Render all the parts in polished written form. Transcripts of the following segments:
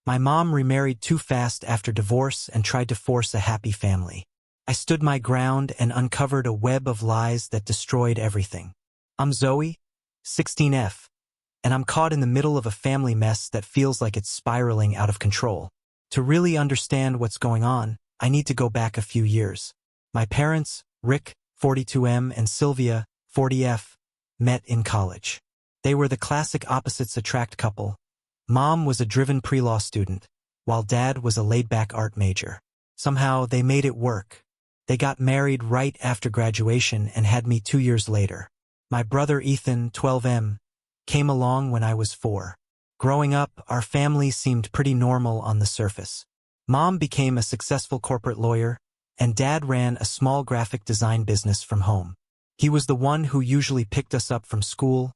My mom remarried too fast after divorce and tried to force a happy family. I stood my ground and uncovered a web of lies that destroyed everything. I'm Zoe, 16F, and I'm caught in the middle of a family mess that feels like it's spiraling out of control. To really understand what's going on, I need to go back a few years. My parents, Rick, 42M, and Sylvia, 40F, met in college. They were the classic opposites attract couple. Mom was a driven pre-law student, while Dad was a laid-back art major. Somehow, they made it work. They got married right after graduation and had me 2 years later. My brother Ethan, 12M, came along when I was 4. Growing up, our family seemed pretty normal on the surface. Mom became a successful corporate lawyer, and Dad ran a small graphic design business from home. He was the one who usually picked us up from school,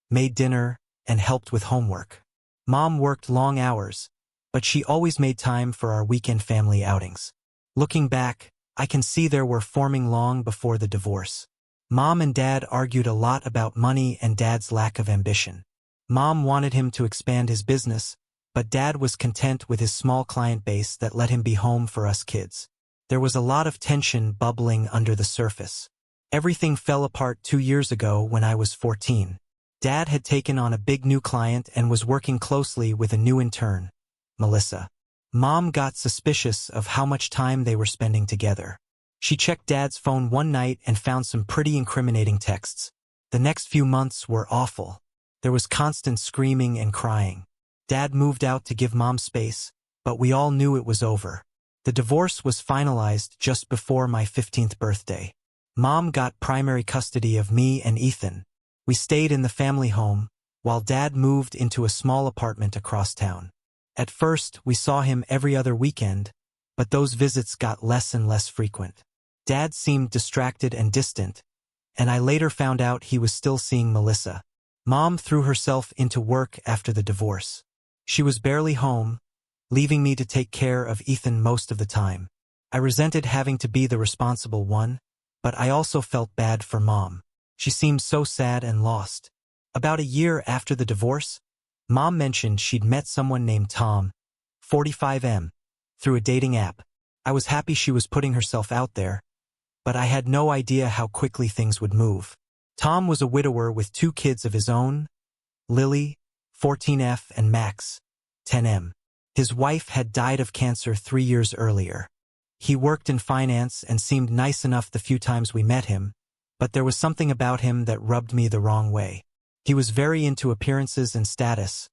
made dinner, and helped with homework. Mom worked long hours, but she always made time for our weekend family outings. Looking back, I can see they were forming long before the divorce. Mom and Dad argued a lot about money and Dad's lack of ambition. Mom wanted him to expand his business, but Dad was content with his small client base that let him be home for us kids. There was a lot of tension bubbling under the surface. Everything fell apart 2 years ago when I was 14. Dad had taken on a big new client and was working closely with a new intern, Melissa. Mom got suspicious of how much time they were spending together. She checked Dad's phone one night and found some pretty incriminating texts. The next few months were awful. There was constant screaming and crying. Dad moved out to give Mom space, but we all knew it was over. The divorce was finalized just before my 15th birthday. Mom got primary custody of me and Ethan. We stayed in the family home, while Dad moved into a small apartment across town. At first, we saw him every other weekend, but those visits got less and less frequent. Dad seemed distracted and distant, and I later found out he was still seeing Melissa. Mom threw herself into work after the divorce. She was barely home, leaving me to take care of Ethan most of the time. I resented having to be the responsible one, but I also felt bad for Mom. She seemed so sad and lost. About a year after the divorce, Mom mentioned she'd met someone named Tom, 45M, through a dating app. I was happy she was putting herself out there, but I had no idea how quickly things would move. Tom was a widower with 2 kids of his own, Lily, 14F, and Max, 10M. His wife had died of cancer 3 years earlier. He worked in finance and seemed nice enough the few times we met him, but there was something about him that rubbed me the wrong way. He was very into appearances and status,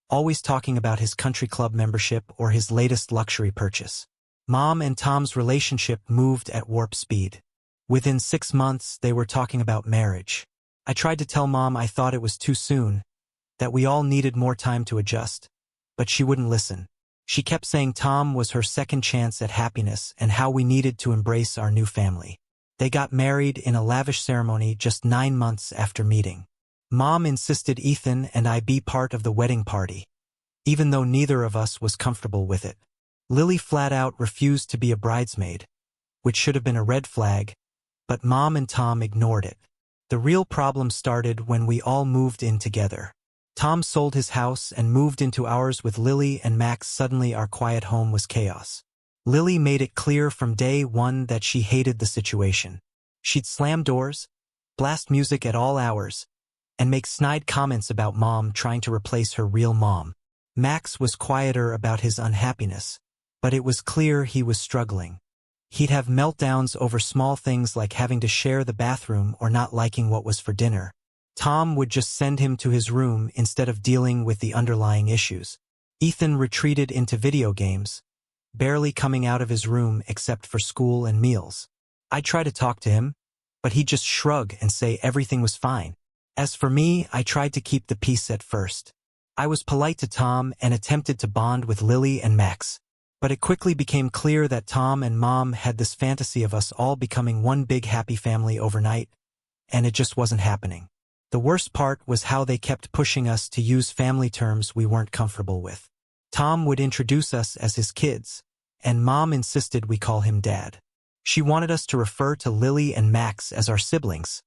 always talking about his country club membership or his latest luxury purchase. Mom and Tom's relationship moved at warp speed. Within 6 months, they were talking about marriage. I tried to tell Mom I thought it was too soon, that we all needed more time to adjust, but she wouldn't listen. She kept saying Tom was her second chance at happiness and how we needed to embrace our new family. They got married in a lavish ceremony just 9 months after meeting. Mom insisted Ethan and I be part of the wedding party, even though neither of us was comfortable with it. Lily flat out refused to be a bridesmaid, which should have been a red flag, but Mom and Tom ignored it. The real problem started when we all moved in together. Tom sold his house and moved into ours with Lily and Max. Suddenly our quiet home was chaos. Lily made it clear from day one that she hated the situation. She'd slam doors, blast music at all hours, and make snide comments about Mom trying to replace her real mom. Max was quieter about his unhappiness, but it was clear he was struggling. He'd have meltdowns over small things like having to share the bathroom or not liking what was for dinner. Tom would just send him to his room instead of dealing with the underlying issues. Ethan retreated into video games, barely coming out of his room except for school and meals. I'd try to talk to him, but he'd just shrug and say everything was fine. As for me, I tried to keep the peace at first. I was polite to Tom and attempted to bond with Lily and Max. But it quickly became clear that Tom and Mom had this fantasy of us all becoming one big happy family overnight, and it just wasn't happening. The worst part was how they kept pushing us to use family terms we weren't comfortable with. Tom would introduce us as his kids, and Mom insisted we call him Dad. She wanted us to refer to Lily and Max as our siblings,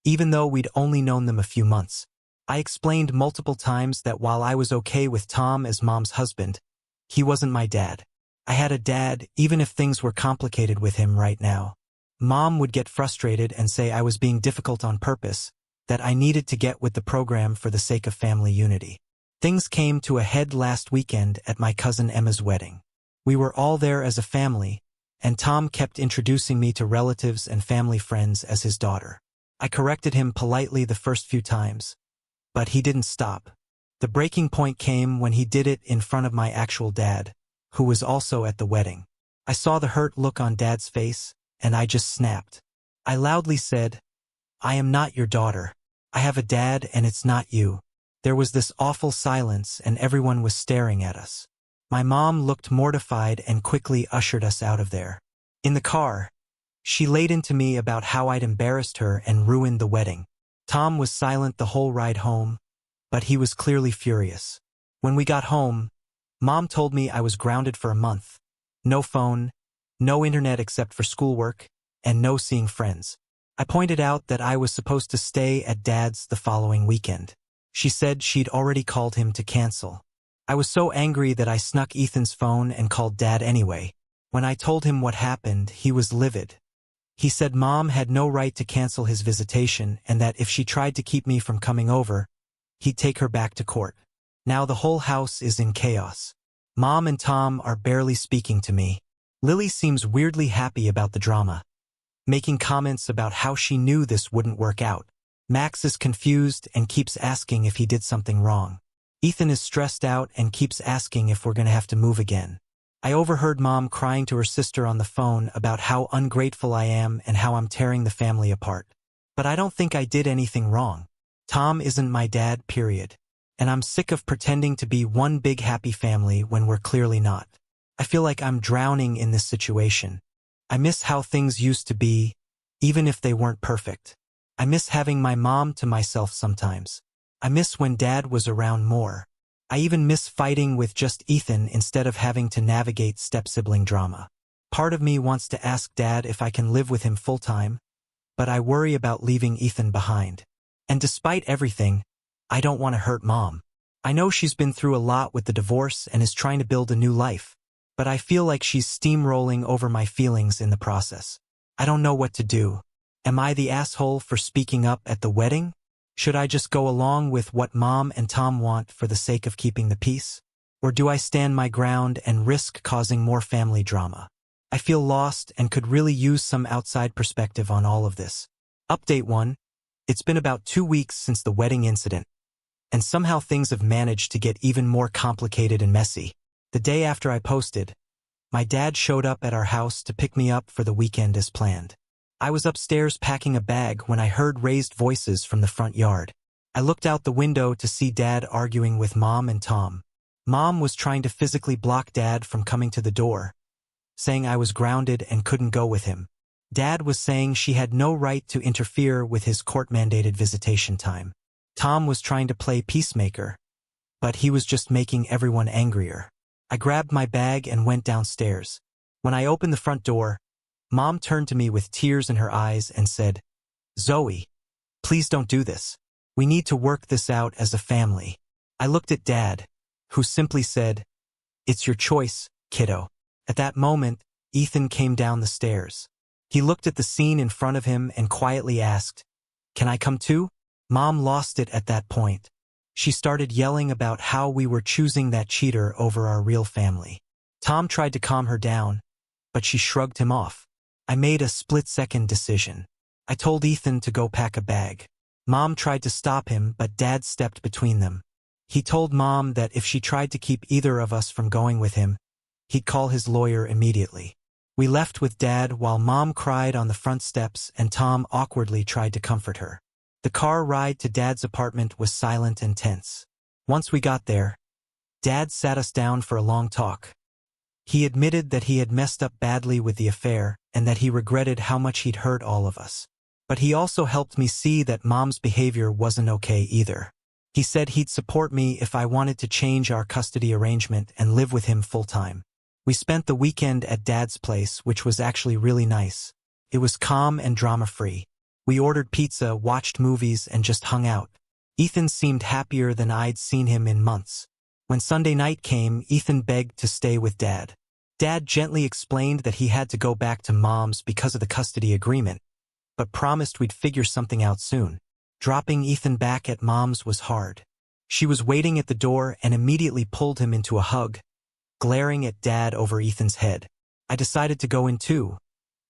even though we'd only known them a few months. I explained multiple times that while I was okay with Tom as Mom's husband, He wasn't my dad. I had a dad, even if things were complicated with him right now. Mom would get frustrated and say I was being difficult on purpose, that I needed to get with the program for the sake of family unity. Things came to a head last weekend at my cousin Emma's wedding. We were all there as a family, and Tom kept introducing me to relatives and family friends as his daughter. I corrected him politely the first few times, but he didn't stop. The breaking point came when he did it in front of my actual dad, who was also at the wedding. I saw the hurt look on Dad's face, and I just snapped. I loudly said, "I am not your daughter. I have a dad and it's not you." There was this awful silence and everyone was staring at us. My mom looked mortified and quickly ushered us out of there. In the car, she laid into me about how I'd embarrassed her and ruined the wedding. Tom was silent the whole ride home, but he was clearly furious. When we got home, Mom told me I was grounded for a month. No phone, no internet except for schoolwork, and no seeing friends. I pointed out that I was supposed to stay at Dad's the following weekend. She said she'd already called him to cancel. I was so angry that I snuck Ethan's phone and called Dad anyway. When I told him what happened, he was livid. He said Mom had no right to cancel his visitation and that if she tried to keep me from coming over, he'd take her back to court. Now the whole house is in chaos. Mom and Tom are barely speaking to me. Lily seems weirdly happy about the drama, making comments about how she knew this wouldn't work out. Max is confused and keeps asking if he did something wrong. Ethan is stressed out and keeps asking if we're going to have to move again. I overheard Mom crying to her sister on the phone about how ungrateful I am and how I'm tearing the family apart. But I don't think I did anything wrong. Tom isn't my dad, period. And I'm sick of pretending to be one big happy family when we're clearly not. I feel like I'm drowning in this situation. I miss how things used to be, even if they weren't perfect. I miss having my mom to myself sometimes. I miss when Dad was around more. I even miss fighting with just Ethan instead of having to navigate step-sibling drama. Part of me wants to ask Dad if I can live with him full-time, but I worry about leaving Ethan behind. And despite everything, I don't want to hurt Mom. I know she's been through a lot with the divorce and is trying to build a new life, but I feel like she's steamrolling over my feelings in the process. I don't know what to do. Am I the asshole for speaking up at the wedding? Should I just go along with what Mom and Tom want for the sake of keeping the peace? Or do I stand my ground and risk causing more family drama? I feel lost and could really use some outside perspective on all of this. Update 1. It's been about 2 weeks since the wedding incident, and somehow things have managed to get even more complicated and messy. The day after I posted, my dad showed up at our house to pick me up for the weekend as planned. I was upstairs packing a bag when I heard raised voices from the front yard. I looked out the window to see Dad arguing with Mom and Tom. Mom was trying to physically block Dad from coming to the door, saying I was grounded and couldn't go with him. Dad was saying she had no right to interfere with his court-mandated visitation time. Tom was trying to play peacemaker, but he was just making everyone angrier. I grabbed my bag and went downstairs. When I opened the front door, Mom turned to me with tears in her eyes and said, "Zoe, please don't do this. We need to work this out as a family." I looked at Dad, who simply said, "It's your choice, kiddo." At that moment, Ethan came down the stairs. He looked at the scene in front of him and quietly asked, "Can I come too?" Mom lost it at that point. She started yelling about how we were choosing that cheater over our real family. Tom tried to calm her down, but she shrugged him off. I made a split-second decision. I told Ethan to go pack a bag. Mom tried to stop him, but Dad stepped between them. He told Mom that if she tried to keep either of us from going with him, he'd call his lawyer immediately. We left with Dad while Mom cried on the front steps and Tom awkwardly tried to comfort her. The car ride to Dad's apartment was silent and tense. Once we got there, Dad sat us down for a long talk. He admitted that he had messed up badly with the affair and that he regretted how much he'd hurt all of us. But he also helped me see that Mom's behavior wasn't okay either. He said he'd support me if I wanted to change our custody arrangement and live with him full-time. We spent the weekend at Dad's place, which was actually really nice. It was calm and drama-free. We ordered pizza, watched movies, and just hung out. Ethan seemed happier than I'd seen him in months. When Sunday night came, Ethan begged to stay with Dad. Dad gently explained that he had to go back to Mom's because of the custody agreement, but promised we'd figure something out soon. Dropping Ethan back at Mom's was hard. She was waiting at the door and immediately pulled him into a hug, glaring at Dad over Ethan's head. I decided to go in too,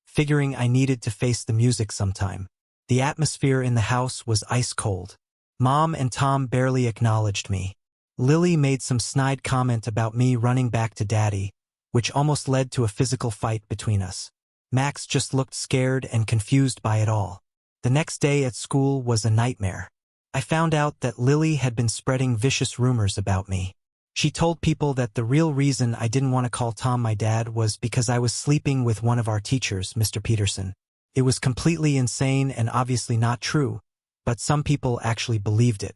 figuring I needed to face the music sometime. The atmosphere in the house was ice cold. Mom and Tom barely acknowledged me. Lily made some snide comment about me running back to Daddy, which almost led to a physical fight between us. Max just looked scared and confused by it all. The next day at school was a nightmare. I found out that Lily had been spreading vicious rumors about me. She told people that the real reason I didn't want to call Tom my dad was because I was sleeping with one of our teachers, Mr. Peterson. It was completely insane and obviously not true, but some people actually believed it.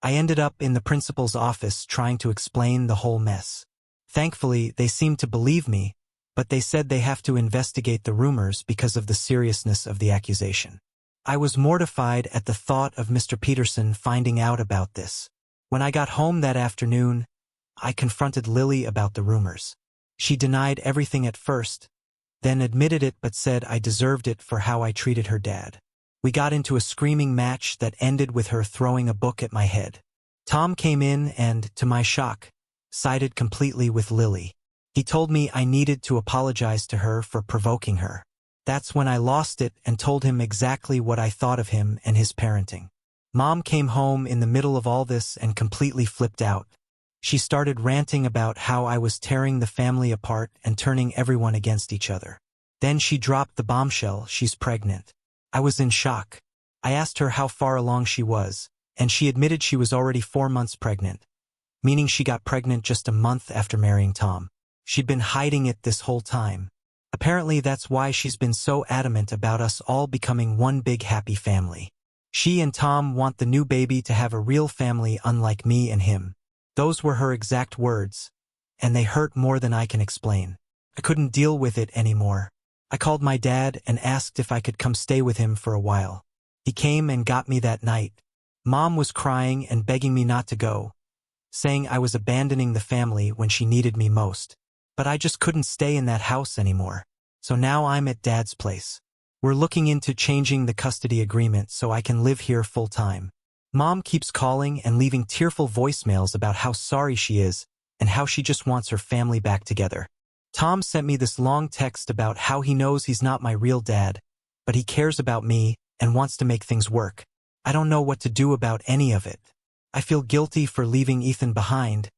I ended up in the principal's office trying to explain the whole mess. Thankfully, they seemed to believe me, but they said they have to investigate the rumors because of the seriousness of the accusation. I was mortified at the thought of Mr. Peterson finding out about this. When I got home that afternoon, I confronted Lily about the rumors. She denied everything at first, then admitted it but said I deserved it for how I treated her dad. We got into a screaming match that ended with her throwing a book at my head. Tom came in and, to my shock, sided completely with Lily. He told me I needed to apologize to her for provoking her. That's when I lost it and told him exactly what I thought of him and his parenting. Mom came home in the middle of all this and completely flipped out. She started ranting about how I was tearing the family apart and turning everyone against each other. Then she dropped the bombshell, she's pregnant. I was in shock. I asked her how far along she was, and she admitted she was already 4 months pregnant, meaning she got pregnant just a month after marrying Tom. She'd been hiding it this whole time. Apparently that's why she's been so adamant about us all becoming one big happy family. She and Tom want the new baby to have a real family unlike me and him. Those were her exact words, and they hurt more than I can explain. I couldn't deal with it anymore. I called my dad and asked if I could come stay with him for a while. He came and got me that night. Mom was crying and begging me not to go, saying I was abandoning the family when she needed me most. But I just couldn't stay in that house anymore. So now I'm at Dad's place. We're looking into changing the custody agreement so I can live here full-time. Mom keeps calling and leaving tearful voicemails about how sorry she is and how she just wants her family back together. Tom sent me this long text about how he knows he's not my real dad, but he cares about me and wants to make things work. I don't know what to do about any of it. I feel guilty for leaving Ethan behind,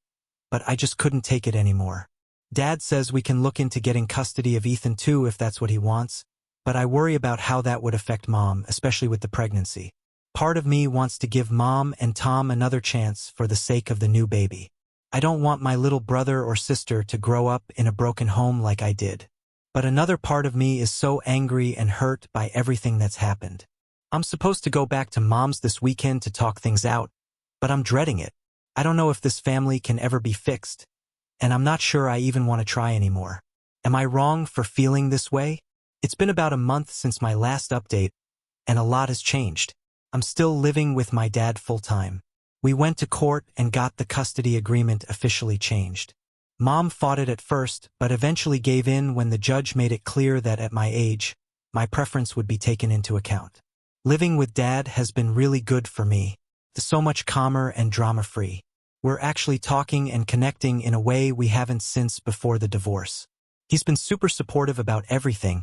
but I just couldn't take it anymore. Dad says we can look into getting custody of Ethan too if that's what he wants, but I worry about how that would affect Mom, especially with the pregnancy. Part of me wants to give Mom and Tom another chance for the sake of the new baby. I don't want my little brother or sister to grow up in a broken home like I did. But another part of me is so angry and hurt by everything that's happened. I'm supposed to go back to Mom's this weekend to talk things out, but I'm dreading it. I don't know if this family can ever be fixed, and I'm not sure I even want to try anymore. Am I wrong for feeling this way? It's been about a month since my last update, and a lot has changed. I'm still living with my dad full-time. We went to court and got the custody agreement officially changed. Mom fought it at first, but eventually gave in when the judge made it clear that at my age, my preference would be taken into account. Living with Dad has been really good for me. So much calmer and drama-free. We're actually talking and connecting in a way we haven't since before the divorce. He's been super supportive about everything,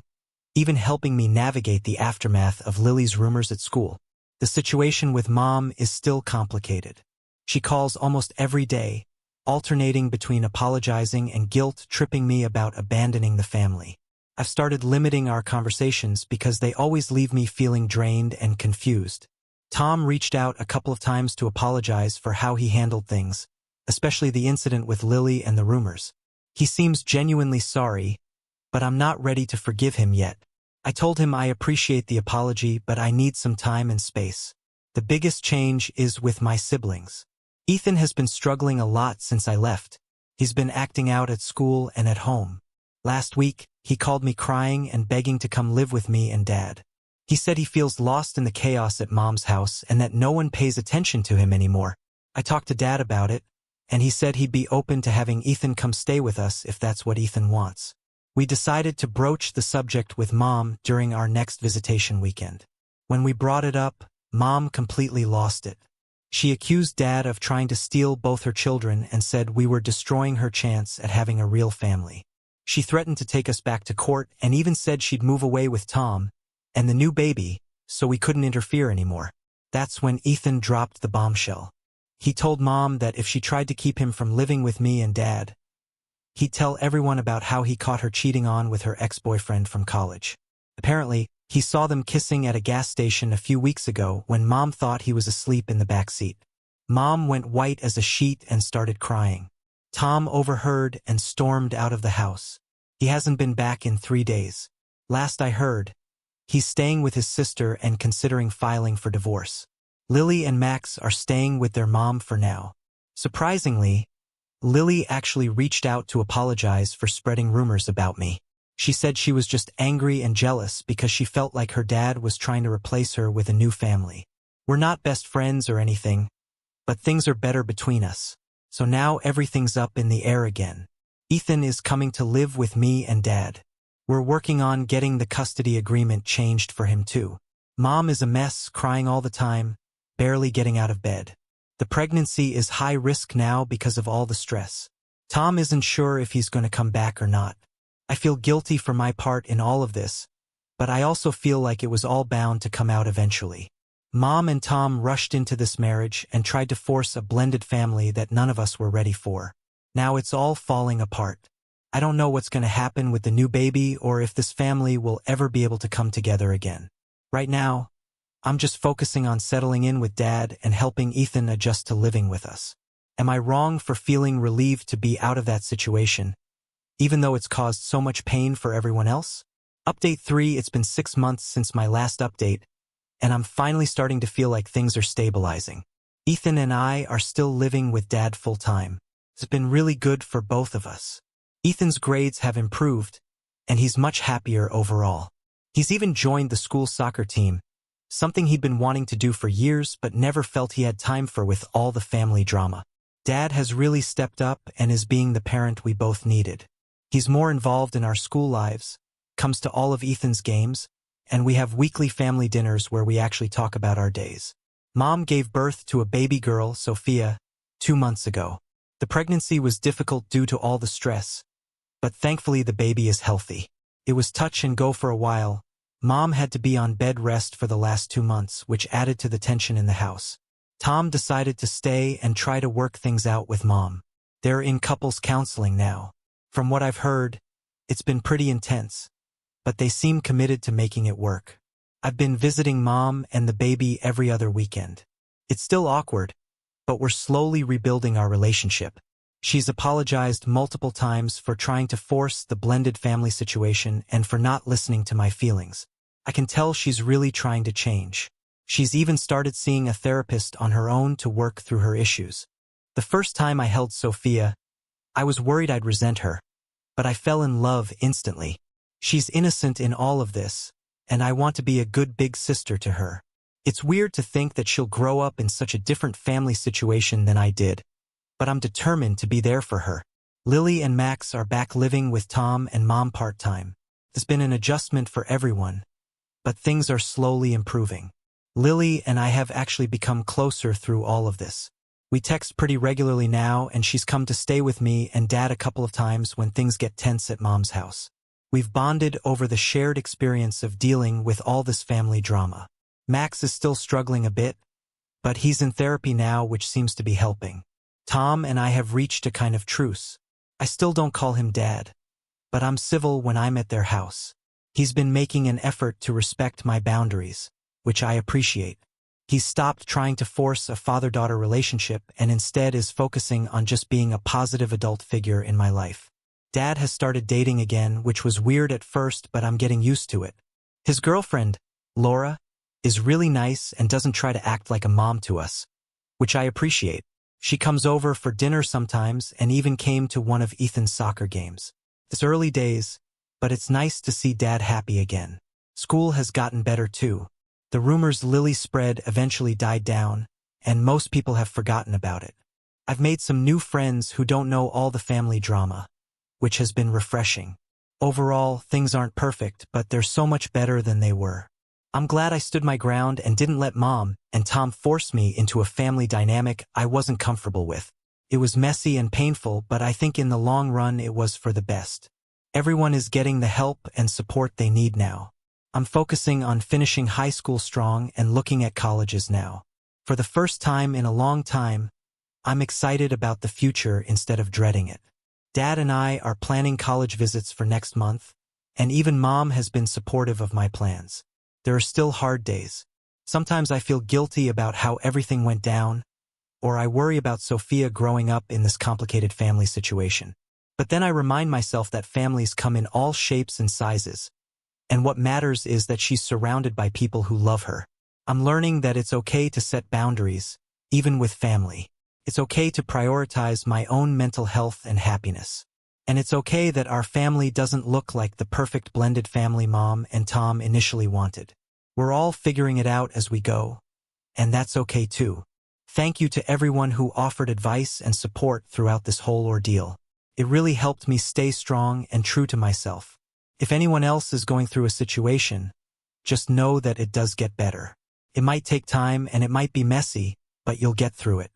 even helping me navigate the aftermath of Lily's rumors at school. The situation with Mom is still complicated. She calls almost every day, alternating between apologizing and guilt-tripping me about abandoning the family. I've started limiting our conversations because they always leave me feeling drained and confused. Tom reached out a couple of times to apologize for how he handled things, especially the incident with Lily and the rumors. He seems genuinely sorry, but I'm not ready to forgive him yet. I told him I appreciate the apology, but I need some time and space. The biggest change is with my siblings. Ethan has been struggling a lot since I left. He's been acting out at school and at home. Last week, he called me crying and begging to come live with me and Dad. He said he feels lost in the chaos at Mom's house and that no one pays attention to him anymore. I talked to Dad about it, and he said he'd be open to having Ethan come stay with us if that's what Ethan wants. We decided to broach the subject with Mom during our next visitation weekend. When we brought it up, Mom completely lost it. She accused Dad of trying to steal both her children and said we were destroying her chance at having a real family. She threatened to take us back to court and even said she'd move away with Tom and the new baby so we couldn't interfere anymore. That's when Ethan dropped the bombshell. He told Mom that if she tried to keep him from living with me and Dad, he'd tell everyone about how he caught her cheating on with her ex-boyfriend from college. Apparently, he saw them kissing at a gas station a few weeks ago when Mom thought he was asleep in the back seat. Mom went white as a sheet and started crying. Tom overheard and stormed out of the house. He hasn't been back in 3 days. Last I heard, he's staying with his sister and considering filing for divorce. Lily and Max are staying with their mom for now. Surprisingly, Lily actually reached out to apologize for spreading rumors about me. She said she was just angry and jealous because she felt like her dad was trying to replace her with a new family. We're not best friends or anything, but things are better between us. So now everything's up in the air again. Ethan is coming to live with me and Dad. We're working on getting the custody agreement changed for him too. Mom is a mess, crying all the time, barely getting out of bed. The pregnancy is high risk now because of all the stress. Tom isn't sure if he's going to come back or not. I feel guilty for my part in all of this, but I also feel like it was all bound to come out eventually. Mom and Tom rushed into this marriage and tried to force a blended family that none of us were ready for. Now it's all falling apart. I don't know what's going to happen with the new baby or if this family will ever be able to come together again. Right now, I'm just focusing on settling in with Dad and helping Ethan adjust to living with us. Am I wrong for feeling relieved to be out of that situation, even though it's caused so much pain for everyone else? Update 3. It's been 6 months since my last update, and I'm finally starting to feel like things are stabilizing. Ethan and I are still living with Dad full-time. It's been really good for both of us. Ethan's grades have improved, and he's much happier overall. He's even joined the school soccer team, something he'd been wanting to do for years but never felt he had time for with all the family drama. Dad has really stepped up and is being the parent we both needed. He's more involved in our school lives, comes to all of Ethan's games, and we have weekly family dinners where we actually talk about our days. Mom gave birth to a baby girl, Sophia, 2 months ago. The pregnancy was difficult due to all the stress, but thankfully the baby is healthy. It was touch and go for a while. Mom had to be on bed rest for the last 2 months, which added to the tension in the house. Tom decided to stay and try to work things out with Mom. They're in couples counseling now. From what I've heard, it's been pretty intense, but they seem committed to making it work. I've been visiting Mom and the baby every other weekend. It's still awkward, but we're slowly rebuilding our relationship. She's apologized multiple times for trying to force the blended family situation and for not listening to my feelings. I can tell she's really trying to change. She's even started seeing a therapist on her own to work through her issues. The first time I held Sophia, I was worried I'd resent her, but I fell in love instantly. She's innocent in all of this, and I want to be a good big sister to her. It's weird to think that she'll grow up in such a different family situation than I did, but I'm determined to be there for her. Lily and Max are back living with Tom and Mom part-time. It's been an adjustment for everyone, but things are slowly improving. Lily and I have actually become closer through all of this. We text pretty regularly now, and she's come to stay with me and Dad a couple of times when things get tense at Mom's house. We've bonded over the shared experience of dealing with all this family drama. Max is still struggling a bit, but he's in therapy now, which seems to be helping. Tom and I have reached a kind of truce. I still don't call him Dad, but I'm civil when I'm at their house. He's been making an effort to respect my boundaries, which I appreciate. He's stopped trying to force a father-daughter relationship and instead is focusing on just being a positive adult figure in my life. Dad has started dating again, which was weird at first, but I'm getting used to it. His girlfriend, Laura, is really nice and doesn't try to act like a mom to us, which I appreciate. She comes over for dinner sometimes and even came to one of Ethan's soccer games. It's early days, but it's nice to see Dad happy again. School has gotten better too. The rumors Lily spread eventually died down, and most people have forgotten about it. I've made some new friends who don't know all the family drama, which has been refreshing. Overall, things aren't perfect, but they're so much better than they were. I'm glad I stood my ground and didn't let Mom and Tom force me into a family dynamic I wasn't comfortable with. It was messy and painful, but I think in the long run it was for the best. Everyone is getting the help and support they need now. I'm focusing on finishing high school strong and looking at colleges now. For the first time in a long time, I'm excited about the future instead of dreading it. Dad and I are planning college visits for next month, and even Mom has been supportive of my plans. There are still hard days. Sometimes I feel guilty about how everything went down, or I worry about Sophia growing up in this complicated family situation. But then I remind myself that families come in all shapes and sizes, and what matters is that she's surrounded by people who love her. I'm learning that it's okay to set boundaries, even with family. It's okay to prioritize my own mental health and happiness. And it's okay that our family doesn't look like the perfect blended family Mom and Tom initially wanted. We're all figuring it out as we go, and that's okay too. Thank you to everyone who offered advice and support throughout this whole ordeal. It really helped me stay strong and true to myself. If anyone else is going through a situation, just know that it does get better. It might take time and it might be messy, but you'll get through it.